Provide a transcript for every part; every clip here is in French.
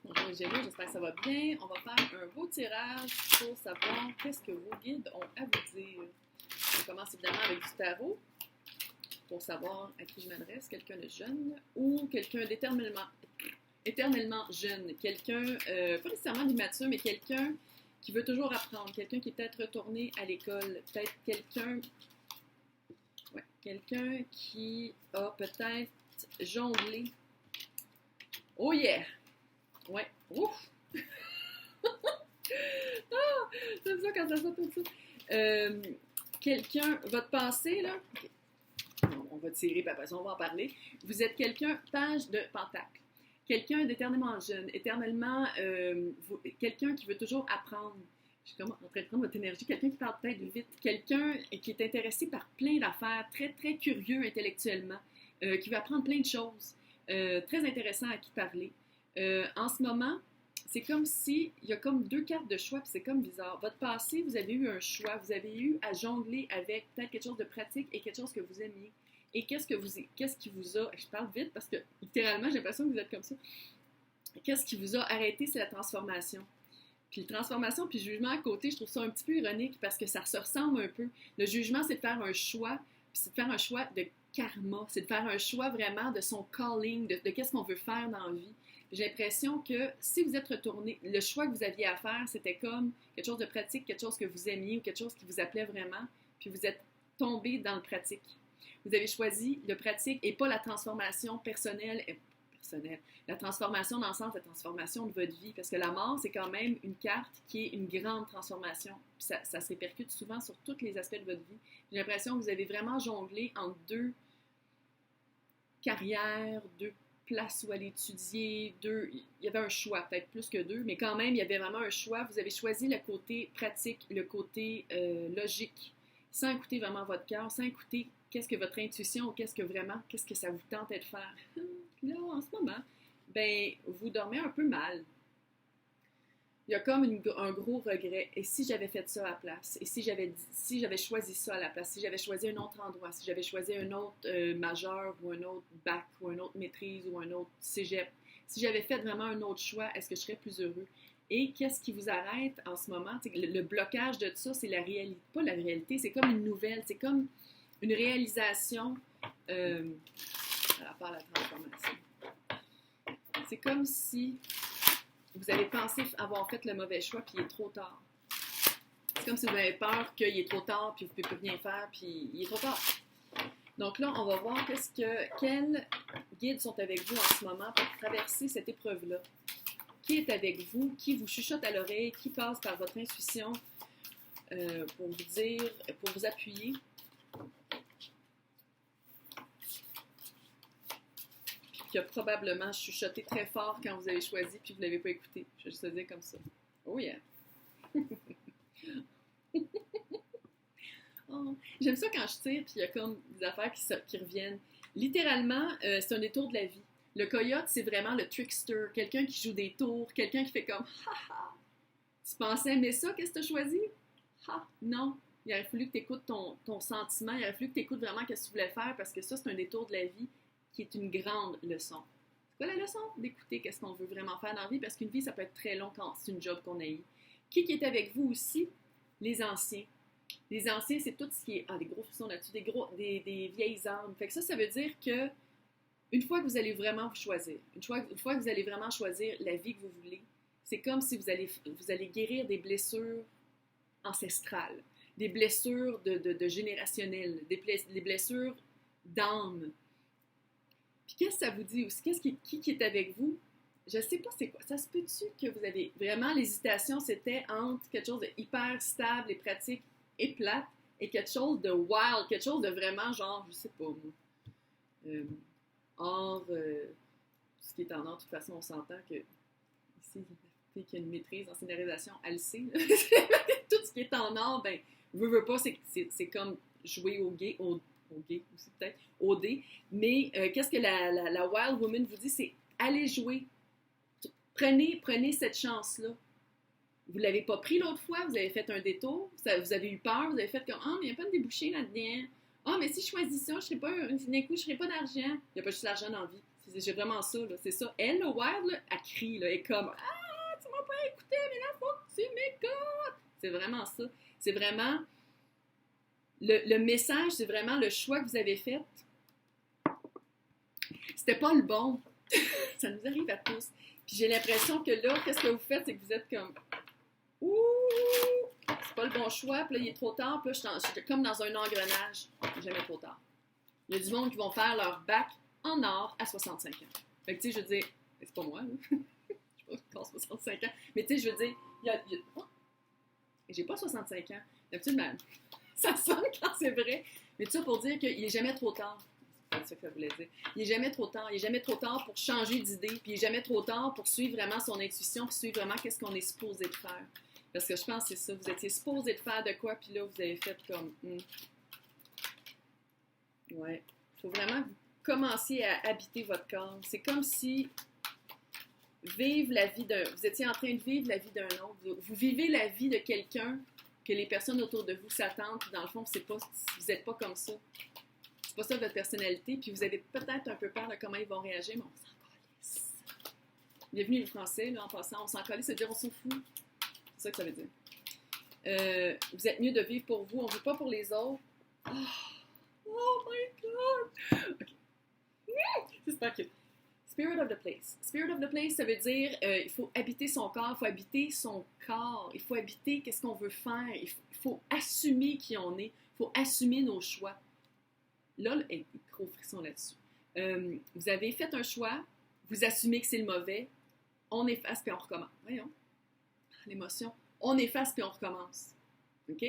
Bonjour les Gémeaux, j'espère que ça va bien. On va faire un beau tirage pour savoir qu'est-ce que vos guides ont à vous dire. On commence évidemment avec du tarot pour savoir à qui je m'adresse, quelqu'un de jeune ou quelqu'un éternellement jeune. Quelqu'un, pas nécessairement d'immature, mais quelqu'un qui veut toujours apprendre, quelqu'un qui est peut-être retourné à l'école, peut-être quelqu'un qui a peut-être jonglé. Oh yeah! Ouais. Ouf! Ah! J'aime ça quand ça sort tout ça. Quelqu'un, votre passé, là, on va tirer, puis après ça, on va en parler. Vous êtes quelqu'un, page de pentacle. Quelqu'un d'éternellement jeune, quelqu'un qui veut toujours apprendre. Je suis comme en train de prendre votre énergie. Quelqu'un qui parle peut-être vite. Quelqu'un qui est intéressé par plein d'affaires, très, très curieux intellectuellement, qui veut apprendre plein de choses. Très intéressant à qui parler. En ce moment, c'est comme si il y a comme deux cartes de choix, puis c'est comme bizarre. Votre passé, vous avez eu un choix, vous avez eu à jongler avec peut-être quelque chose de pratique et quelque chose que vous aimiez. Et qu'est-ce qui vous a, je parle vite parce que littéralement j'ai l'impression que vous êtes comme ça. Qu'est-ce qui vous a arrêté, c'est la transformation. Puis transformation puis jugement à côté, je trouve ça un petit peu ironique parce que ça se ressemble un peu. Le jugement, c'est de faire un choix, puis c'est de faire un choix de karma, c'est de faire un choix vraiment de son calling, de qu'est-ce qu'on veut faire dans la vie. J'ai l'impression que si vous êtes retourné, le choix que vous aviez à faire, c'était comme quelque chose de pratique, quelque chose que vous aimiez ou quelque chose qui vous appelait vraiment, puis vous êtes tombé dans le pratique. Vous avez choisi le pratique et pas la transformation personnelle, la transformation dans le sens de la transformation de votre vie, parce que la mort, c'est quand même une carte qui est une grande transformation, puis ça se répercute souvent sur tous les aspects de votre vie. J'ai l'impression que vous avez vraiment jonglé entre deux carrières, deux places où aller étudier, il y avait un choix, peut-être plus que deux, mais quand même, il y avait vraiment un choix. Vous avez choisi le côté pratique, le côté logique, sans écouter vraiment votre cœur, sans écouter qu'est-ce que votre intuition, qu'est-ce que ça vous tentait de faire. Là, en ce moment, ben, vous dormez un peu mal. Il y a comme un gros regret. Et si j'avais fait ça à la place? Et si j'avais choisi ça à la place? Si j'avais choisi un autre endroit? Si j'avais choisi un autre majeur ou un autre bac ou une autre maîtrise ou un autre cégep? Si j'avais fait vraiment un autre choix, est-ce que je serais plus heureux? Et qu'est-ce qui vous arrête en ce moment? Le blocage de ça, c'est la réalité. Pas la réalité, c'est comme une nouvelle. C'est comme une réalisation par rapport à la transformation. C'est comme si vous avez pensé avoir fait le mauvais choix, puis il est trop tard. C'est comme si vous avez peur qu'il est trop tard, puis vous ne pouvez plus rien faire, puis il est trop tard. Donc là, on va voir quels guides sont avec vous en ce moment pour traverser cette épreuve-là. Qui est avec vous? Qui vous chuchote à l'oreille? Qui passe par votre intuition pour vous dire, pour vous appuyer? Qui a probablement chuchoté très fort quand vous avez choisi, puis vous ne l'avez pas écouté. Je vais juste le dire comme ça. Oh yeah! Oh, j'aime ça quand je tire, puis il y a comme des affaires qui reviennent. Littéralement, c'est un détour de la vie. Le coyote, c'est vraiment le trickster, quelqu'un qui joue des tours, quelqu'un qui fait comme « Ha ha! Tu pensais aimer ça, qu'est-ce que tu as choisi? Ha! Non! » Il aurait fallu que tu écoutes ton sentiment, il aurait fallu que tu écoutes vraiment ce que tu voulais faire, parce que ça, c'est un détour de la vie qui est une grande leçon. C'est quoi la leçon? D'écouter qu'est-ce qu'on veut vraiment faire dans la vie, parce qu'une vie, ça peut être très long quand c'est une job qu'on a eu. Qui est avec vous aussi? Les anciens. Les anciens, c'est tout ce qui est... Ah, des gros frissons là-dessus, des vieilles âmes. Fait que ça veut dire que une fois que vous allez vraiment vous choisir, une fois que vous allez vraiment choisir la vie que vous voulez, c'est comme si vous allez guérir des blessures ancestrales, des blessures de générationnelles, des blessures d'âme. Puis qu'est-ce que ça vous dit aussi? Qui est avec vous? Je sais pas c'est quoi. Ça se peut-tu que vous avez vraiment l'hésitation, c'était entre quelque chose de hyper stable et pratique et plate et quelque chose de wild, quelque chose de vraiment genre, je sais pas moi, or, ce qui est en or, de toute façon, on s'entend que ici, la fille qui a une maîtrise en scénarisation, elle le sait. Tout ce qui est en or, ben, veut pas, c'est comme jouer au gay aussi peut-être, au dé. Mais qu'est-ce que la Wild Woman vous dit? C'est allez jouer. Prenez cette chance-là. Vous ne l'avez pas pris l'autre fois, vous avez fait un détour, vous avez eu peur, vous avez fait comme ah, mais il n'y a pas de débouché là-dedans. Ah, mais si je choisis ça, je serai pas, d'un coup, je ne serai pas d'argent. Il n'y a pas juste l'argent dans la vie. J'ai vraiment ça, là, c'est ça. Elle, le Wild, là, elle crie, là, elle est comme « Ah, tu m'as pas écouté, mais là, faut que tu m'écoutes! » C'est vraiment ça. C'est vraiment... Le message, c'est vraiment le choix que vous avez fait. C'était pas le bon. Ça nous arrive à tous. Puis j'ai l'impression que là, qu'est-ce que vous faites, c'est que vous êtes comme « Ouh! C'est pas le bon choix. » Puis là, il est trop tard. Puis là, je suis comme dans un engrenage. Jamais trop tard. Il y a du monde qui vont faire leur bac en or à 65 ans. Fait que, tu sais, je veux dire, c'est pas moi, là. Je sais pas encore 65 ans. Mais, tu sais, je veux dire, oh, j'ai pas 65 ans. D'habitude, ben, ça sonne quand c'est vrai. Mais tout ça pour dire qu'il est jamais trop tard. C'est ça que ça voulait dire. Il est jamais trop tard. Il est jamais trop tard pour changer d'idée. Puis il est jamais trop tard pour suivre vraiment son intuition, puis suivre vraiment qu'est-ce qu'on est supposé de faire. Parce que je pense que c'est ça. Vous étiez supposé de faire de quoi, puis là, vous avez fait comme... Ouais. Il faut vraiment que vous commenciez à habiter votre corps. C'est comme si vivre la vie d'un... Vous étiez en train de vivre la vie d'un autre. Vous vivez la vie de quelqu'un que les personnes autour de vous s'attendent, puis dans le fond, c'est pas, vous n'êtes pas comme ça. C'est pas ça votre personnalité, puis vous avez peut-être un peu peur de comment ils vont réagir, mais on s'en calisse. Bienvenue le français, là, en passant. On s'en calisse, ça veut dire on s'en fout. C'est ça que ça veut dire. Vous êtes mieux de vivre pour vous. On ne vit pas pour les autres. Oh my God! Okay. C'est super cute. Spirit of the place. Spirit of the place, ça veut dire il faut habiter son corps, il faut habiter son corps, il faut habiter qu'est-ce qu'on veut faire, il faut assumer qui on est, il faut assumer nos choix. Là, gros frisson là-dessus. Vous avez fait un choix, vous assumez que c'est le mauvais, on efface puis on recommence. Voyons. L'émotion. On efface puis on recommence. OK?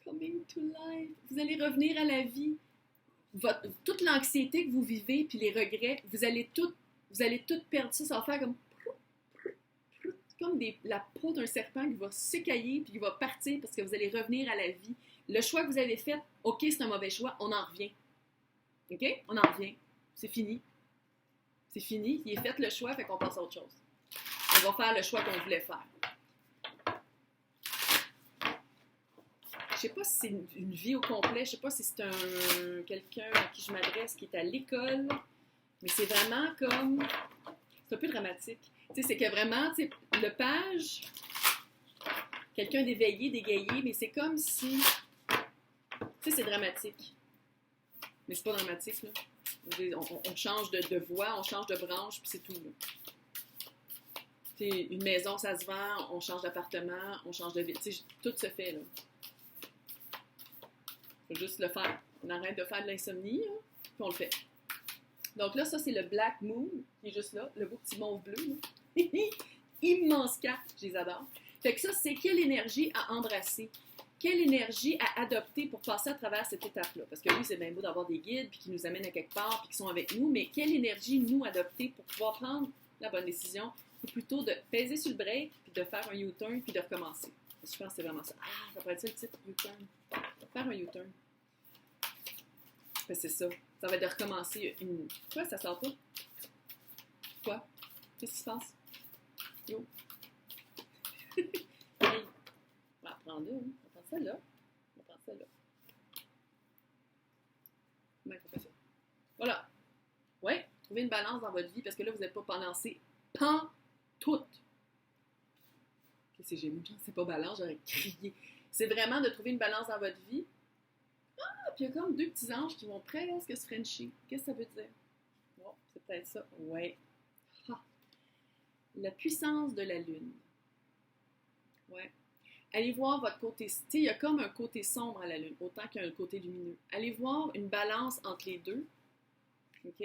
Coming to life. Vous allez revenir à la vie. Toute l'anxiété que vous vivez puis les regrets, vous allez tout perdre ça. Ça va faire comme la peau d'un serpent qui va s'écailler puis qui va partir parce que vous allez revenir à la vie. Le choix que vous avez fait, OK, c'est un mauvais choix, on en revient. OK? On en revient. C'est fini. C'est fini. Il est fait le choix, fait qu'on passe à autre chose. On va faire le choix qu'on voulait faire. Je sais pas si c'est une vie au complet, je sais pas si c'est quelqu'un à qui je m'adresse qui est à l'école, mais c'est vraiment comme... C'est un peu dramatique. Tu sais, c'est que vraiment, tu sais, le page, quelqu'un d'éveillé, d'égayé, mais c'est comme si... Tu sais, c'est dramatique. Mais c'est pas dramatique, là. On change de voix, on change de branche, puis c'est tout, là. Tu sais, une maison, ça se vend, on change d'appartement, on change de ville. Tu sais, tout se fait, là. Faut juste le faire. On arrête de faire de l'insomnie, hein, puis on le fait. Donc là, ça, c'est le Black Moon, qui est juste là, le beau petit mauve bleu. Là. Immense carte, je les adore. Fait que ça, c'est quelle énergie à embrasser? Quelle énergie à adopter pour passer à travers cette étape-là? Parce que oui, c'est bien beau d'avoir des guides, puis qui nous amènent à quelque part, puis qui sont avec nous, mais quelle énergie, nous, adopter pour pouvoir prendre la bonne décision? Ou plutôt de peser sur le break, puis de faire un U-turn, puis de recommencer. Je pense que c'est vraiment ça. Ah, ça pourrait être ça le titre, U-turn. Faire un U-turn. Ben, c'est ça. Ça va être de recommencer une... Quoi, ça sort pas? Quoi? Qu'est-ce qui se passe? Yo. Hey. On va prendre deux. On va prendre celle-là. On va prendre celle-là. Comment il faut faire ça? Voilà. Ouais, trouvez une balance dans votre vie parce que là, vous n'êtes pas balancé. Pantoute. Qu'est-ce que j'ai mis? C'est pas balance, j'aurais crié. C'est vraiment de trouver une balance dans votre vie. Ah, puis il y a comme deux petits anges qui vont presque se frencher. Qu'est-ce que ça veut dire? Bon, c'est peut-être ça. Ouais. Ah. La puissance de la lune. Ouais. Allez voir votre côté... Tu sais, il y a comme un côté sombre à la lune, autant qu'il y a un côté lumineux. Allez voir une balance entre les deux. OK?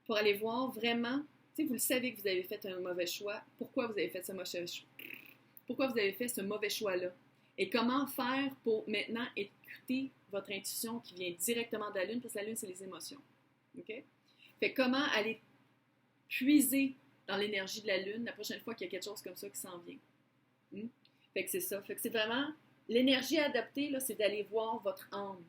Pour aller voir vraiment... Tu sais, vous le savez que vous avez fait un mauvais choix. Pourquoi vous avez fait ce mauvais choix? Pourquoi vous avez fait ce mauvais choix-là? Et comment faire pour maintenant écouter votre intuition qui vient directement de la lune, parce que la lune, c'est les émotions. OK? Fait comment aller puiser dans l'énergie de la lune la prochaine fois qu'il y a quelque chose comme ça qui s'en vient. Fait que c'est ça. Fait que c'est vraiment... L'énergie à adopter, là, c'est d'aller voir votre âme.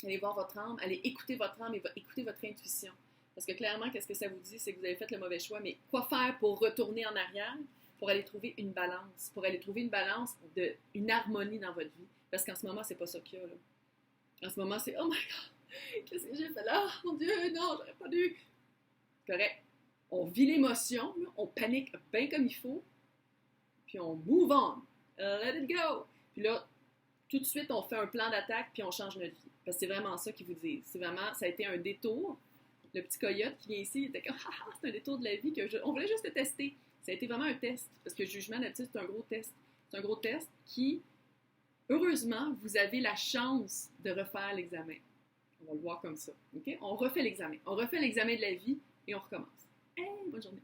Allez voir votre âme, allez écouter votre âme et écouter votre intuition. Parce que clairement, qu'est-ce que ça vous dit? C'est que vous avez fait le mauvais choix. Mais quoi faire pour retourner en arrière? Pour aller trouver une balance. Pour aller trouver une balance, une harmonie dans votre vie. Parce qu'en ce moment, c'est pas ça qu'il y a, là. En ce moment, c'est « Oh my God! Qu'est-ce que j'ai fait là? Oh mon Dieu, non, j'aurais pas dû. Correct. On vit l'émotion, on panique bien comme il faut, puis on move on. Let it go. Puis là, tout de suite, on fait un plan d'attaque, puis on change notre vie. Parce que c'est vraiment ça qu'ils vous disent. C'est vraiment, ça a été un détour. Le petit coyote qui vient ici, il était comme, ah, c'est un détour de la vie on voulait juste le tester. Ça a été vraiment un test. Parce que le jugement, d'habitude, c'est un gros test. C'est un gros test qui, heureusement, vous avez la chance de refaire l'examen. On va le voir comme ça. OK? On refait l'examen. On refait l'examen de la vie et on recommence. Hey, bonne journée.